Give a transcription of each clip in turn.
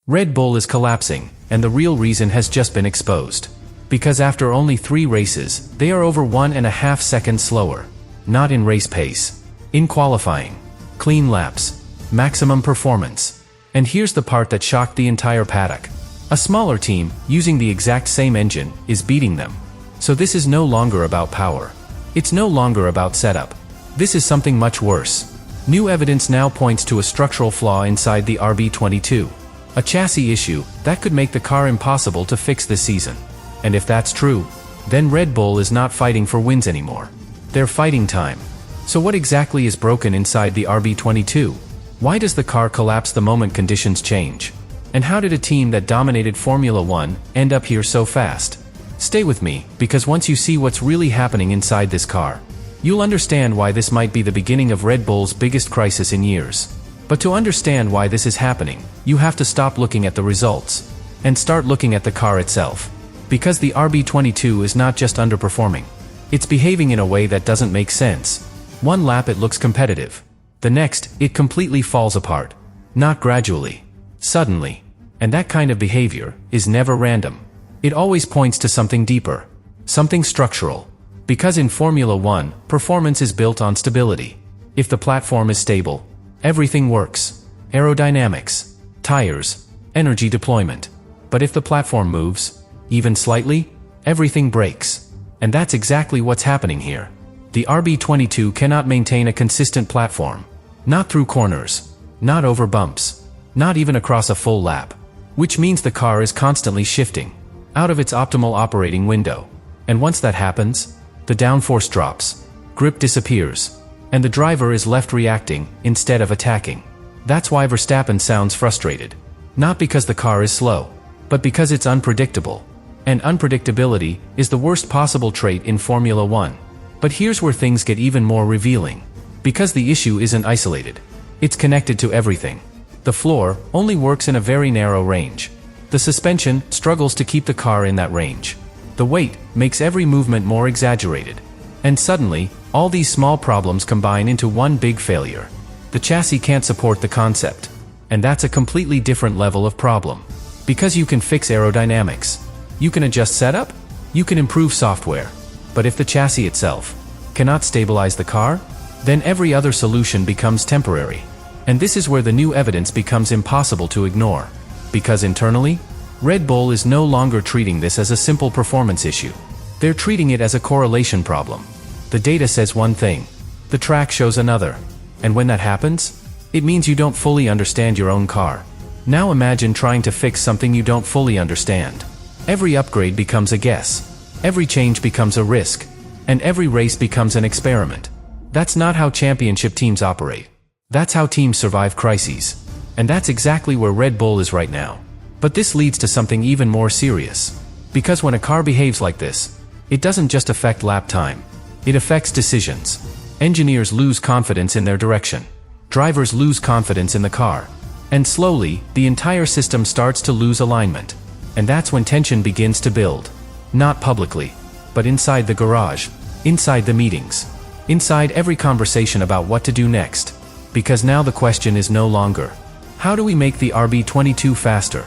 Red Bull is collapsing, and the real reason has just been exposed. Because after only 3 races, they are over 1.5 seconds slower. Not in race pace. In qualifying. Clean laps. Maximum performance. And here's the part that shocked the entire paddock. A smaller team, using the exact same engine, is beating them. So this is no longer about power. It's no longer about setup. This is something much worse. New evidence now points to a structural flaw inside the RB22. A chassis issue that could make the car impossible to fix this season. And if that's true, then Red Bull is not fighting for wins anymore. They're fighting time. So what exactly is broken inside the RB22? Why does the car collapse the moment conditions change? And how did a team that dominated Formula 1 end up here so fast? Stay with me, because once you see what's really happening inside this car, you'll understand why this might be the beginning of Red Bull's biggest crisis in years. But to understand why this is happening, you have to stop looking at the results and start looking at the car itself. Because the RB22 is not just underperforming. It's behaving in a way that doesn't make sense. One lap it looks competitive. The next, it completely falls apart. Not gradually. Suddenly. And that kind of behavior is never random. It always points to something deeper. Something structural. Because in Formula 1, performance is built on stability. If the platform is stable, everything works. Aerodynamics, tires, energy deployment. But if the platform moves, even slightly, everything breaks. And that's exactly what's happening here. The RB22 cannot maintain a consistent platform. Not through corners. Not over bumps. Not even across a full lap. Which means the car is constantly shifting out of its optimal operating window. And once that happens, the downforce drops, grip disappears, and the driver is left reacting instead of attacking. That's why Verstappen sounds frustrated. Not because the car is slow, but because it's unpredictable. And unpredictability is the worst possible trait in Formula 1. But here's where things get even more revealing. Because the issue isn't isolated. It's connected to everything. The floor only works in a very narrow range. The suspension struggles to keep the car in that range. The weight makes every movement more exaggerated. And suddenly, all these small problems combine into one big failure. The chassis can't support the concept. And that's a completely different level of problem. Because you can fix aerodynamics. You can adjust setup. You can improve software. But if the chassis itself cannot stabilize the car, then every other solution becomes temporary. And this is where the new evidence becomes impossible to ignore. Because internally, Red Bull is no longer treating this as a simple performance issue. They're treating it as a correlation problem. The data says one thing. The track shows another. And when that happens, it means you don't fully understand your own car. Now imagine trying to fix something you don't fully understand. Every upgrade becomes a guess. Every change becomes a risk. And every race becomes an experiment. That's not how championship teams operate. That's how teams survive crises. And that's exactly where Red Bull is right now. But this leads to something even more serious. Because when a car behaves like this, it doesn't just affect lap time. It affects decisions. Engineers lose confidence in their direction. Drivers lose confidence in the car. And slowly, the entire system starts to lose alignment. And that's when tension begins to build. Not publicly, but inside the garage, inside the meetings, inside every conversation about what to do next. Because now the question is no longer, how do we make the RB22 faster?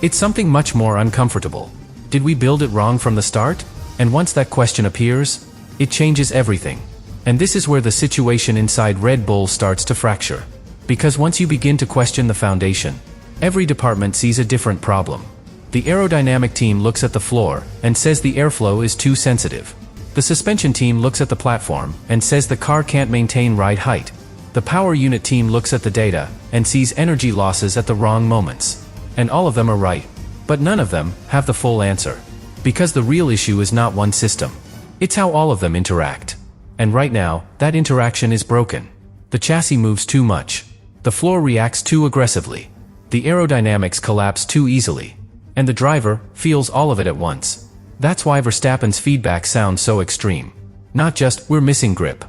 It's something much more uncomfortable. Did we build it wrong from the start? And once that question appears, it changes everything. And this is where the situation inside Red Bull starts to fracture. Because once you begin to question the foundation, every department sees a different problem. The aerodynamic team looks at the floor and says the airflow is too sensitive. The suspension team looks at the platform and says the car can't maintain ride height. The power unit team looks at the data and sees energy losses at the wrong moments. And all of them are right. But none of them have the full answer. Because the real issue is not one system. It's how all of them interact. And right now, that interaction is broken. The chassis moves too much. The floor reacts too aggressively. The aerodynamics collapse too easily. And the driver feels all of it at once. That's why Verstappen's feedback sounds so extreme. Not just, we're missing grip.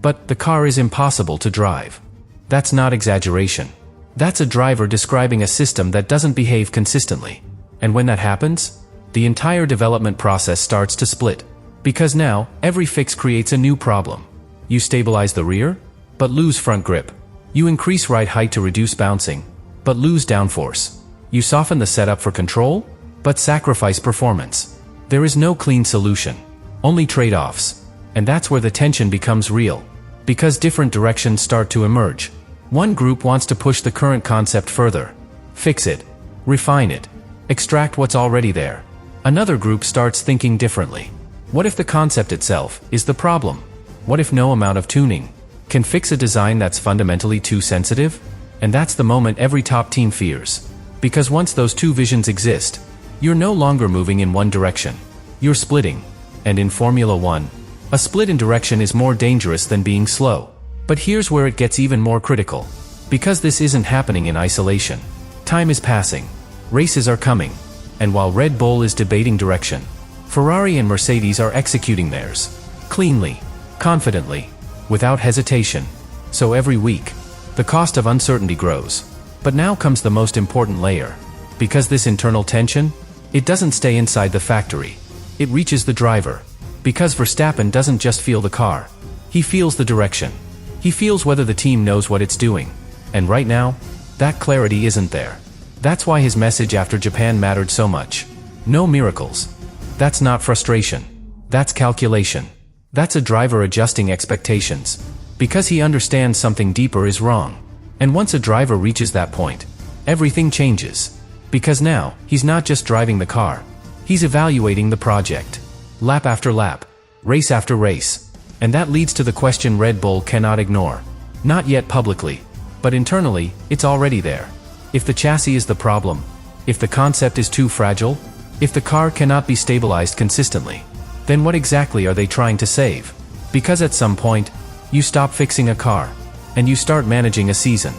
But, the car is impossible to drive. That's not exaggeration. That's a driver describing a system that doesn't behave consistently. And when that happens, the entire development process starts to split. Because now, every fix creates a new problem. You stabilize the rear, but lose front grip. You increase ride height to reduce bouncing, but lose downforce. You soften the setup for control, but sacrifice performance. There is no clean solution, only trade-offs. And that's where the tension becomes real, because different directions start to emerge. One group wants to push the current concept further, fix it, refine it, extract what's already there. Another group starts thinking differently. What if the concept itself is the problem? What if no amount of tuning can fix a design that's fundamentally too sensitive? And that's the moment every top team fears. Because once those two visions exist, you're no longer moving in one direction. You're splitting. And in Formula One, a split in direction is more dangerous than being slow. But here's where it gets even more critical. Because this isn't happening in isolation. Time is passing. Races are coming. And while Red Bull is debating direction, Ferrari and Mercedes are executing theirs. Cleanly, confidently, without hesitation. So every week, the cost of uncertainty grows. But now comes the most important layer. Because this internal tension, it doesn't stay inside the factory. It reaches the driver. Because Verstappen doesn't just feel the car. He feels the direction. He feels whether the team knows what it's doing. And right now, that clarity isn't there. That's why his message after Japan mattered so much. No miracles. That's not frustration. That's calculation. That's a driver adjusting expectations. Because he understands something deeper is wrong. And once a driver reaches that point, everything changes. Because now, he's not just driving the car. He's evaluating the project. Lap after lap. Race after race. And that leads to the question Red Bull cannot ignore. Not yet publicly. But internally, it's already there. If the chassis is the problem, if the concept is too fragile, if the car cannot be stabilized consistently, then what exactly are they trying to save? Because at some point, you stop fixing a car, and you start managing a season.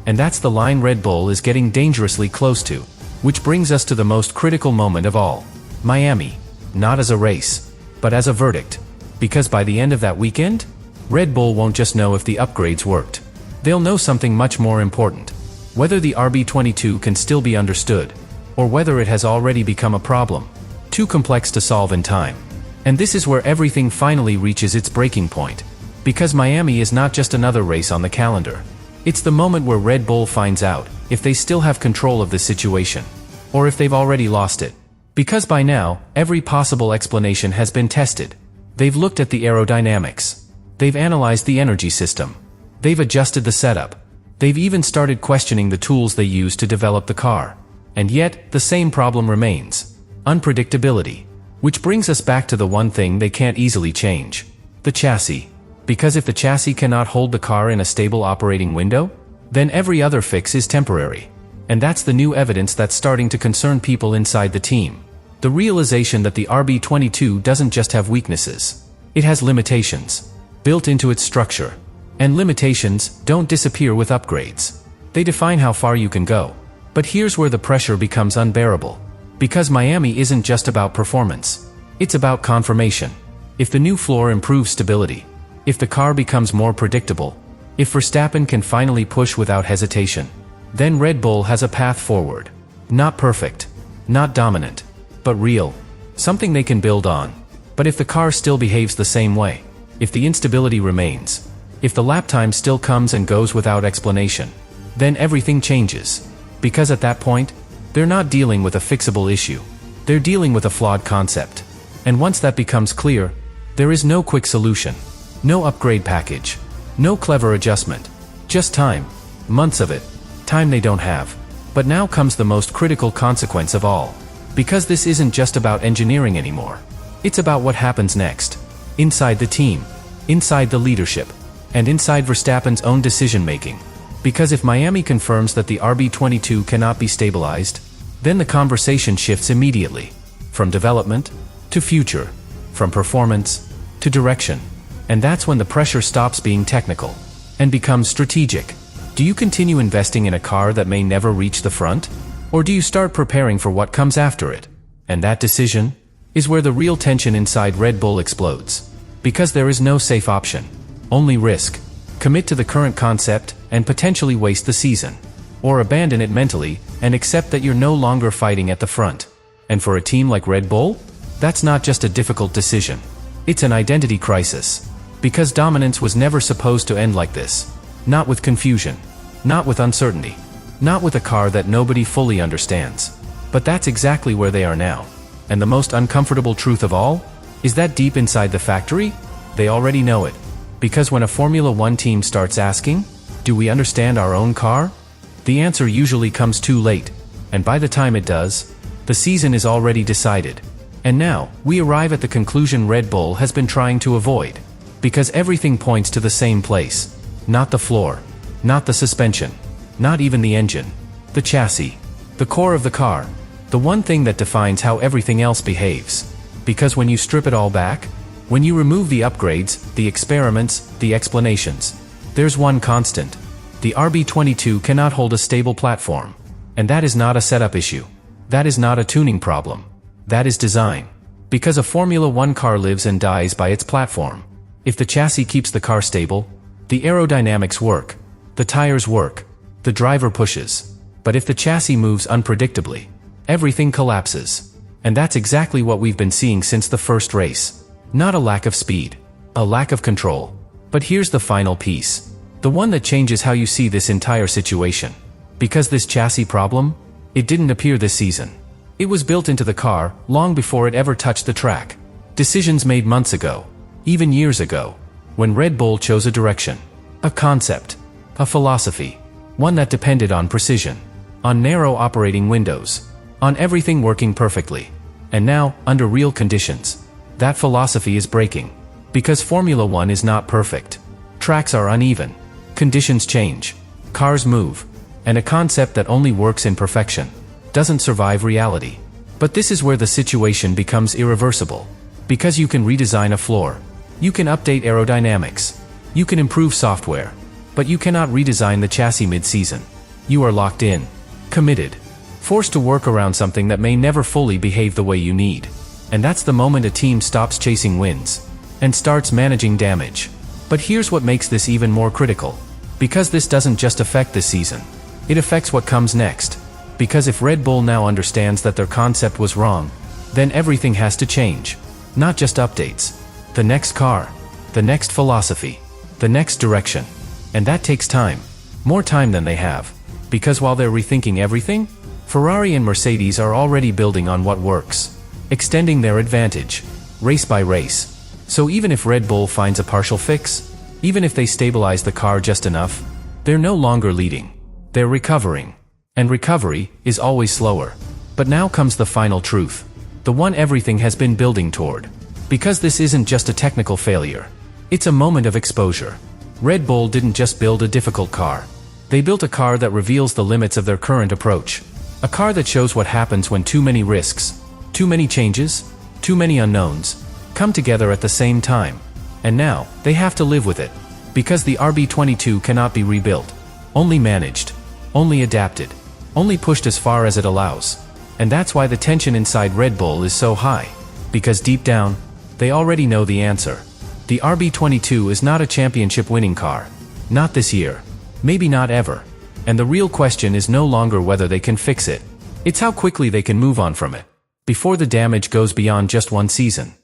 And that's the line Red Bull is getting dangerously close to. Which brings us to the most critical moment of all. Miami. Not as a race, but as a verdict. Because by the end of that weekend, Red Bull won't just know if the upgrades worked. They'll know something much more important. Whether the RB22 can still be understood, or whether it has already become a problem. Too complex to solve in time. And this is where everything finally reaches its breaking point. Because Miami is not just another race on the calendar. It's the moment where Red Bull finds out if they still have control of the situation, or if they've already lost it. Because by now, every possible explanation has been tested. They've looked at the aerodynamics. They've analyzed the energy system. They've adjusted the setup. They've even started questioning the tools they use to develop the car. And yet, the same problem remains. Unpredictability. Which brings us back to the one thing they can't easily change. The chassis. Because if the chassis cannot hold the car in a stable operating window, then every other fix is temporary. And that's the new evidence that's starting to concern people inside the team. The realization that the RB22 doesn't just have weaknesses. It has limitations built into its structure. And limitations don't disappear with upgrades. They define how far you can go. But here's where the pressure becomes unbearable. Because Miami isn't just about performance. It's about confirmation. If the new floor improves stability, if the car becomes more predictable, if Verstappen can finally push without hesitation, then Red Bull has a path forward. Not perfect, not dominant, but real. Something they can build on. But if the car still behaves the same way, if the instability remains, if the lap time still comes and goes without explanation, then everything changes. Because at that point, they're not dealing with a fixable issue. They're dealing with a flawed concept. And once that becomes clear, there is no quick solution. No upgrade package. No clever adjustment. Just time. Months of it. Time they don't have. But now comes the most critical consequence of all. Because this isn't just about engineering anymore. It's about what happens next. Inside the team. Inside the leadership. And inside Verstappen's own decision-making. Because if Miami confirms that the RB22 cannot be stabilized, then the conversation shifts immediately. From development to future. From performance to direction. And that's when the pressure stops being technical and becomes strategic. Do you continue investing in a car that may never reach the front? Or do you start preparing for what comes after it? And that decision is where the real tension inside Red Bull explodes. Because there is no safe option. Only risk. Commit to the current concept and potentially waste the season. Or abandon it mentally and accept that you're no longer fighting at the front. And for a team like Red Bull, that's not just a difficult decision. It's an identity crisis. Because dominance was never supposed to end like this. Not with confusion. Not with uncertainty. Not with a car that nobody fully understands. But that's exactly where they are now. And the most uncomfortable truth of all is that deep inside the factory, they already know it. Because when a Formula One team starts asking, do we understand our own car? The answer usually comes too late. And by the time it does, the season is already decided. And now, we arrive at the conclusion Red Bull has been trying to avoid. Because everything points to the same place. Not the floor. Not the suspension. Not even the engine. The chassis. The core of the car. The one thing that defines how everything else behaves. Because when you strip it all back, when you remove the upgrades, the experiments, the explanations, there's one constant. The RB22 cannot hold a stable platform. And that is not a setup issue. That is not a tuning problem. That is design. Because a Formula One car lives and dies by its platform. If the chassis keeps the car stable, the aerodynamics work, the tires work, the driver pushes. But if the chassis moves unpredictably, everything collapses. And that's exactly what we've been seeing since the first race. Not a lack of speed, a lack of control. But here's the final piece. The one that changes how you see this entire situation. Because this chassis problem, it didn't appear this season. It was built into the car long before it ever touched the track. Decisions made months ago, even years ago, when Red Bull chose a direction, a concept, a philosophy, one that depended on precision, on narrow operating windows, on everything working perfectly. And now, under real conditions, that philosophy is breaking. Because Formula One is not perfect. Tracks are uneven. Conditions change. Cars move. And a concept that only works in perfection doesn't survive reality. But this is where the situation becomes irreversible. Because you can redesign a floor. You can update aerodynamics. You can improve software. But you cannot redesign the chassis mid-season. You are locked in. Committed. Forced to work around something that may never fully behave the way you need. And that's the moment a team stops chasing wins and starts managing damage. But here's what makes this even more critical. Because this doesn't just affect this season. It affects what comes next. Because if Red Bull now understands that their concept was wrong, then everything has to change. Not just updates. The next car. The next philosophy. The next direction. And that takes time. More time than they have. Because while they're rethinking everything, Ferrari and Mercedes are already building on what works. Extending their advantage. Race by race. So even if Red Bull finds a partial fix, even if they stabilize the car just enough, they're no longer leading. They're recovering. And recovery is always slower. But now comes the final truth. The one everything has been building toward. Because this isn't just a technical failure. It's a moment of exposure. Red Bull didn't just build a difficult car. They built a car that reveals the limits of their current approach. A car that shows what happens when too many risks, too many changes, too many unknowns, come together at the same time. And now, they have to live with it. Because the RB22 cannot be rebuilt. Only managed. Only adapted. Only pushed as far as it allows. And that's why the tension inside Red Bull is so high. Because deep down, they already know the answer. The RB22 is not a championship-winning car. Not this year. Maybe not ever. And the real question is no longer whether they can fix it. It's how quickly they can move on from it. Before the damage goes beyond just one season.